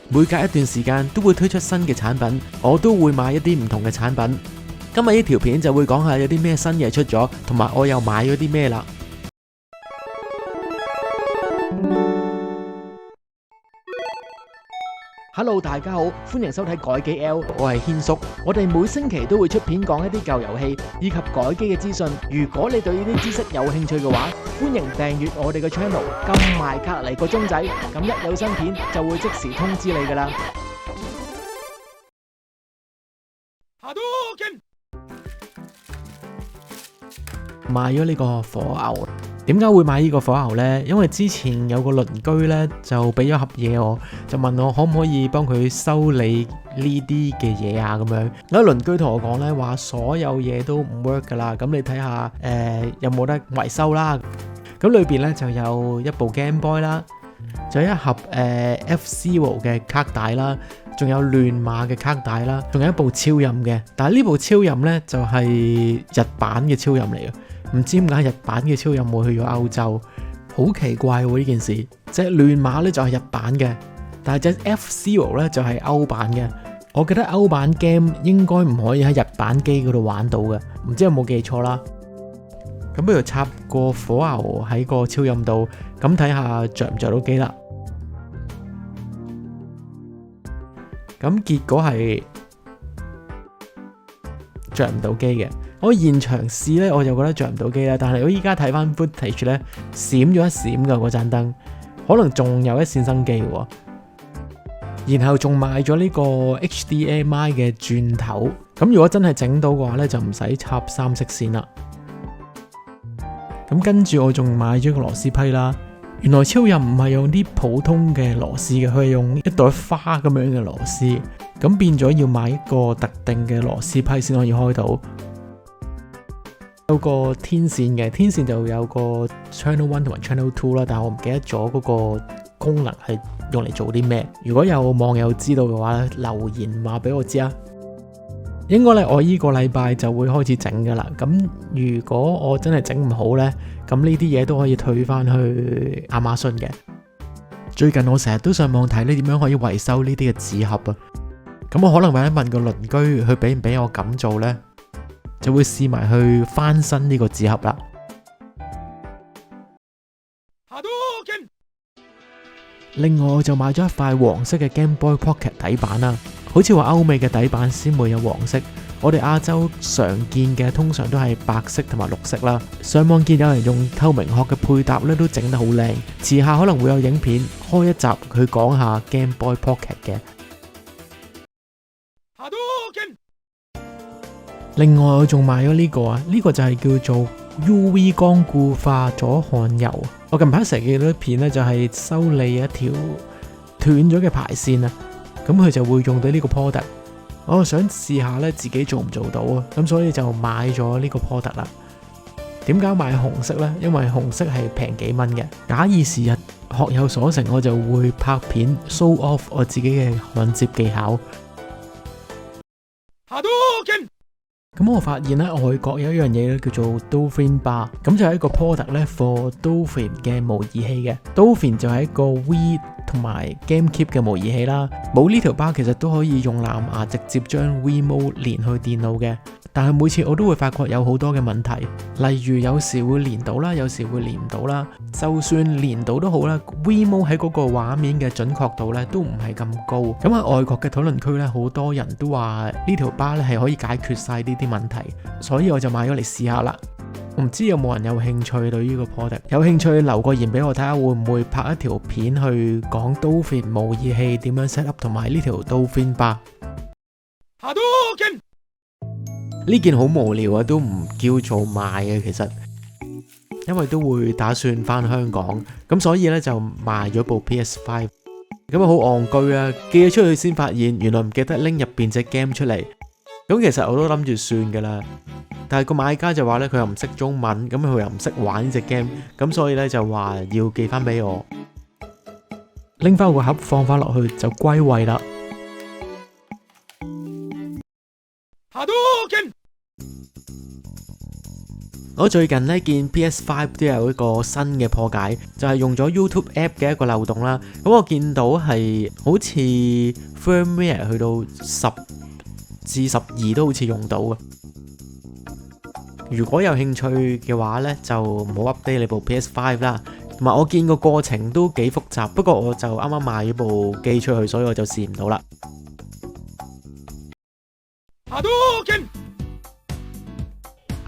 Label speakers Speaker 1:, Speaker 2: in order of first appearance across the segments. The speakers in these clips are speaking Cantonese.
Speaker 1: 每隔一段時間都會推出新嘅產品，我都會買一啲唔同嘅產品。今日呢條片就會講下有啲咩新嘢出咗，同埋我又買咗啲咩啦。Hello， 大家好，歡迎收睇改機 L， 我係軒叔。我哋每星期都會出片講一啲舊遊戲以及改機嘅資訊。如果你對呢啲知識有興趣嘅話，歡迎訂閱我哋嘅 channel， 撳埋隔離個鐘仔，咁一有新片就會即時通知你噶啦。買咗呢個火牛，點解會買呢個火牛呢？因為之前有個鄰居呢，就俾咗盒嘢我，就問我可唔可以幫佢修理呢啲嘅嘢啊咁樣。有鄰居同我講呢，話所有嘢都唔 work 噶啦，咁你睇下有冇得維修啦。咁裏邊呢就有一部 Game Boy 啦，就有一盒F-Zero 嘅卡帶啦，仲有亂馬嘅卡帶啦，仲有一部超任嘅。但係呢部超任呢，就係日版嘅超任嚟嘅。唔知點解日版嘅超任會去咗歐洲，好奇怪喎呢件事。隻亂馬咧就係日版嘅，但係隻 F-Zero 咧就係歐版嘅。我記得歐版 game 應該唔可以喺日版機嗰度玩到嘅，唔知有冇記錯啦。咁不如插個火牛喺個超任度，咁睇下着唔着到機啦。咁結果係着唔到機嘅。我現場試咧，我就覺得着唔到機啦。但係我依家睇翻 footage 咧，閃咗一閃噶嗰盞燈，可能仲有一線生機喎。然後仲買咗呢個 HDMI 嘅轉頭，咁如果真係整到嘅話咧，就唔使插三色線啦。咁跟住我仲買咗個螺絲批啦。原來超任唔係用啲普通嘅螺絲嘅，佢係用一朵花咁樣嘅螺絲，咁變咗要買一個特定嘅螺絲批先可以開到。有個天線嘅，天線就有個 Channel 1同埋 Channel 2啦，但係我唔記得咗嗰個功能係用嚟做啲咩。如果有網友知道嘅話咧，留言話俾我知啊。應該咧，我呢個禮拜就會開始整噶啦。咁如果我真係整唔好呢，咁呢啲嘢都可以退翻去亞馬遜嘅。最近我成日都上網睇呢點樣可以維修呢啲嘅紙盒啊。咁我可能會問個鄰居，佢俾唔俾我咁做呢？就會試埋去翻新呢個紙盒啦。另外我就買咗一塊黃色嘅 Game Boy Pocket 底板啦。好似話歐美嘅底板先會有黃色，我哋亞洲常見嘅通常都係白色同埋綠色啦。上網見有人用透明殼嘅配搭咧，都整得好靚。遲下可能會有影片開一集佢講下 Game Boy Pocket 嘅。另外我仲買咗呢個啊，呢個就係叫做 UV 光固化咗汗油。我近排成日見到啲片咧，就係修理一條斷咗嘅排線啊，咁佢就會用到呢個 product。我想試下咧自己做唔做到啊，咁所以就買咗呢個 product 啦。點解買紅色呢？因為紅色係平幾蚊嘅。假以時日，學有所成，我就會拍片 show off 我自己嘅焊接技巧。咁我發現咧，外國有一樣嘢咧叫做 Dolphin Bar， 咁就係一個 product 咧 for Dolphin 嘅模擬器嘅。Dolphin 就係一個 Wii 同埋 GameCube 嘅模擬器啦。冇呢條 bar 其實都可以用藍牙直接將 Wiimote 連去電腦嘅，但係每次我都會發覺有好多嘅問題，例如有時會連到啦，有時會連唔到啦。就算連到都好啦，Wiimote 喺嗰個畫面嘅準確度咧都唔係咁高。咁喺外國嘅討論區咧，好多人都話呢條 bar 咧係可以解決晒呢啲問題，所以我就買咗嚟試下啦。我唔知有冇人有興趣對呢個 product 有興趣，留個言俾我睇下，會唔會拍一條片去講 Dolphin 模擬器點樣 set up 同埋呢條 Dolphin Bar。呢件好無聊啊，都唔叫做賣嘅其實，因為都會打算翻香港，咁所以咧就賣咗部 PS5。咁啊好戇居啊，寄咗出去先發現原來唔記得拎入邊隻 game 出嚟。咁其實我都諗住算噶啦，但係個買家就話咧佢又唔識中文，咁佢又唔識玩呢隻 game，咁所以咧就話要寄翻俾我，拎翻個盒放翻落去就歸位啦。我我最近咧見 PS5 都有一個新嘅破解，就係用咗 YouTube App 嘅一個漏洞啦。咁我見到係好似 firmware 去到10至12都好似用到嘅。如果有興趣嘅話咧，就唔好 update 你部 PS5 啦。同埋我見個過程都幾複雜，不過我就啱啱賣咗部機出去，所以我就試唔到啦。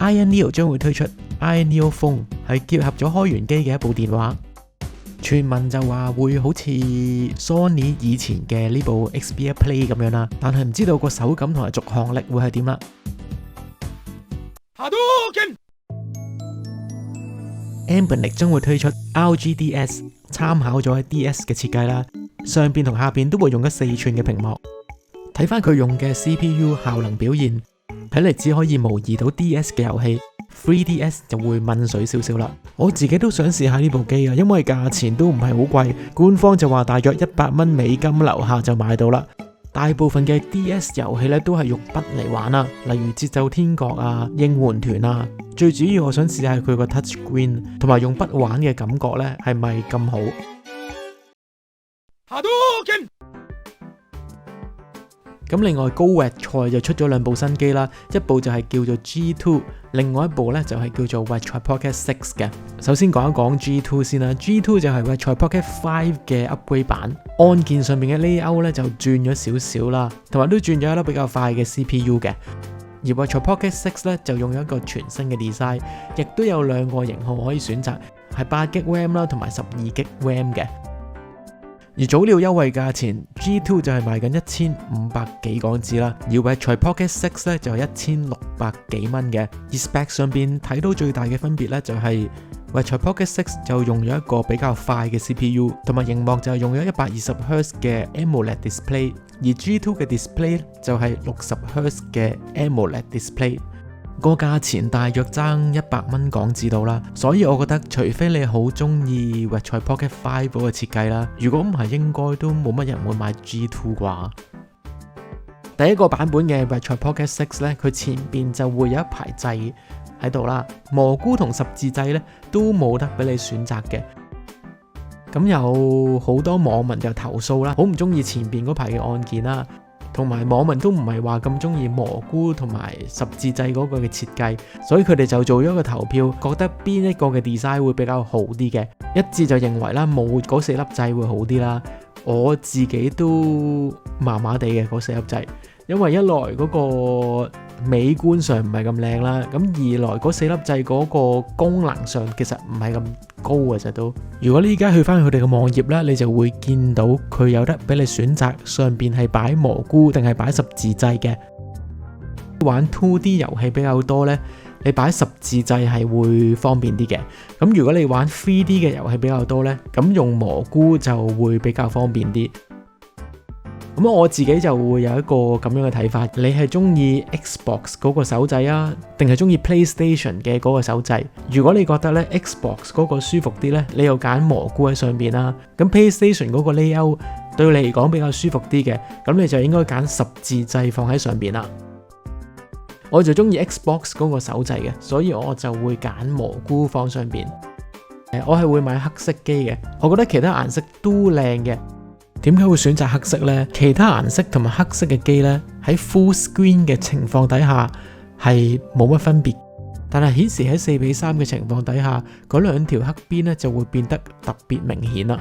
Speaker 1: Iron Neo 將會推出 Iron Neo Phone， 係結合咗開源機嘅一部電話。傳聞就話會好似 Sony 以前嘅呢部 Xperia Play 咁樣啦，但係唔知道個手感同埋續航力會係點啦。Anbernic 將會推出 RGDS， 參考咗喺 DS 嘅設計啦，上邊同下邊都會用咗4寸嘅屏幕。睇翻佢用嘅 CPU 效能表現，睇嚟只可以模擬到 DS 嘅遊戲 ，3DS 就會悶水少少啦。我自己都想試下呢部機啊，因為價錢都唔係好貴，官方就話大約$100樓下就買到啦。大部分嘅 DS 遊戲咧都係用筆嚟玩啦，例如節奏天國啊、應援團啊。最主要我想試下佢個 touch screen 同埋用筆玩嘅感覺咧係咪咁好？咁另外高滑賽就出咗2部新機啦，一部就係叫做 G2， 另外一部咧就係叫做 Virtual Pocket 6嘅。首先講一講 G2 先啦 ，G2 就係 Virtual Pocket 5嘅 upgrade 版，按鍵上面嘅 layout 咧就轉咗少少啦，同埋都轉咗一粒比較快嘅 CPU 嘅。而 Virtual Pocket 6咧就用咗一個全新嘅 design， 亦都有2個型號可以選擇，係8GB RAM 啦，同埋12GB RAM 嘅。而早鳥優惠價錢 G2 就係賣緊1500幾港紙啦，而 Virtual Pocket 6咧就係1600幾蚊嘅。而 spec 上邊睇到最大嘅分別咧就係 Virtual Pocket 6就用咗一個比較快嘅 CPU， 同埋熒幕就係用咗120Hz 嘅 AMOLED display， 而 G2 嘅 display 就係60Hz 嘅 AMOLED display。個價錢大約爭100蚊港紙到啦，所以我覺得除非你好中意 Virtual Pocket 5嗰個設計啦，如果唔係應該都冇乜人會買 G2 啩。第一個版本嘅 Virtual Pocket 6咧，佢前邊就會有一排掣喺度啦，蘑菇同十字掣咧都冇得俾你選擇嘅。咁有好多網民就投訴啦，好唔中意前邊嗰排嘅按鍵啦。同埋網民都唔係話咁中意蘑菇同埋十字掣嗰個嘅設計，所以佢哋就做咗個投票，覺得邊一個嘅 design 會比較好啲嘅。一致就認為啦，冇嗰4粒掣會好啲啦。我自己都麻麻地嘅嗰4粒掣，因為一來嗰個美觀上唔係咁靚啦，咁二來嗰4粒掣嗰個功能上其實唔係咁高嘅啫都。如果你而家去翻佢哋嘅網頁咧，你就會見到佢有得俾你選擇，上邊係擺蘑菇定係擺十字掣嘅。玩 2D 遊戲比較多咧，你擺十字掣係會方便啲嘅。咁如果你玩 3D 嘅遊戲比較多咧，咁用蘑菇就會比較方便啲。咁我自己就會有一個咁樣嘅睇法，你係中意 Xbox 嗰個手掣啊，定係中意 PlayStation 嘅嗰個手掣？如果你覺得咧 Xbox 嗰個舒服啲咧，你又揀蘑菇喺上邊啦。咁 PlayStation 嗰個 layout 對你嚟講比較舒服啲嘅，咁你就應該揀十字掣放喺上邊啦。我就中意 Xbox 嗰個手掣嘅，所以我就會揀蘑菇放上邊。我係會買黑色機嘅，我覺得其他顏色都靚嘅。點解會選擇黑色呢？其他顏色同埋黑色嘅機呢，喺 full screen 嘅情況底下係冇乜分別，但係顯示喺4:3嘅情況底下，嗰2條黑邊呢就會變得特別明顯啦。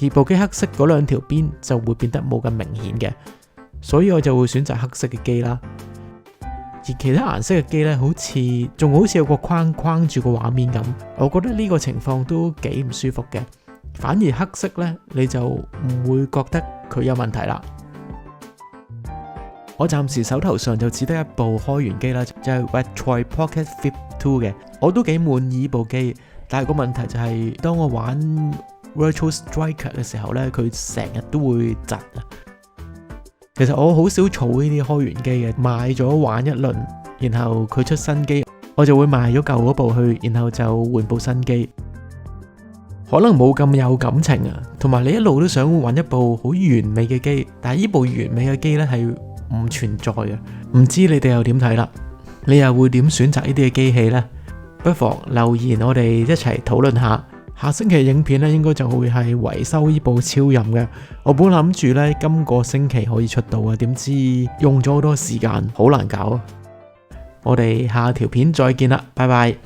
Speaker 1: 而部機黑色嗰2條邊就會變得冇咁明顯嘅，所以我就會選擇黑色嘅機啦。而其他顏色嘅機呢，好似有個框框住個畫面咁，我覺得呢個情況都幾唔舒服嘅。反而黑色呢，你就唔會覺得佢有問題啦。我暫時手頭上就只得一部開源機啦，就係 Virtual Pocket Flip 2嘅，我都幾滿意呢部機。但係個問題就係，當我玩 Virtual Striker 嘅時候呢，佢成日都會窒啊。其實我好少儲呢啲開源機嘅，買咗玩一輪，然後佢出新機，我就會賣咗舊嗰部去，然後就換部新機。可能冇咁有感情啊，同埋你一路都想揾一部好完美嘅機，但係呢部完美嘅機呢係唔存在嘅。唔知你哋又點睇啦？你又會點選擇呢啲嘅機器呢？不妨留言我哋一齊討論下。下星期影片咧應該就會係維修呢部超任嘅。我本諗住咧今個星期可以出到啊，點知用咗好多時間，好難搞啊！我哋下條片再見啦，拜拜。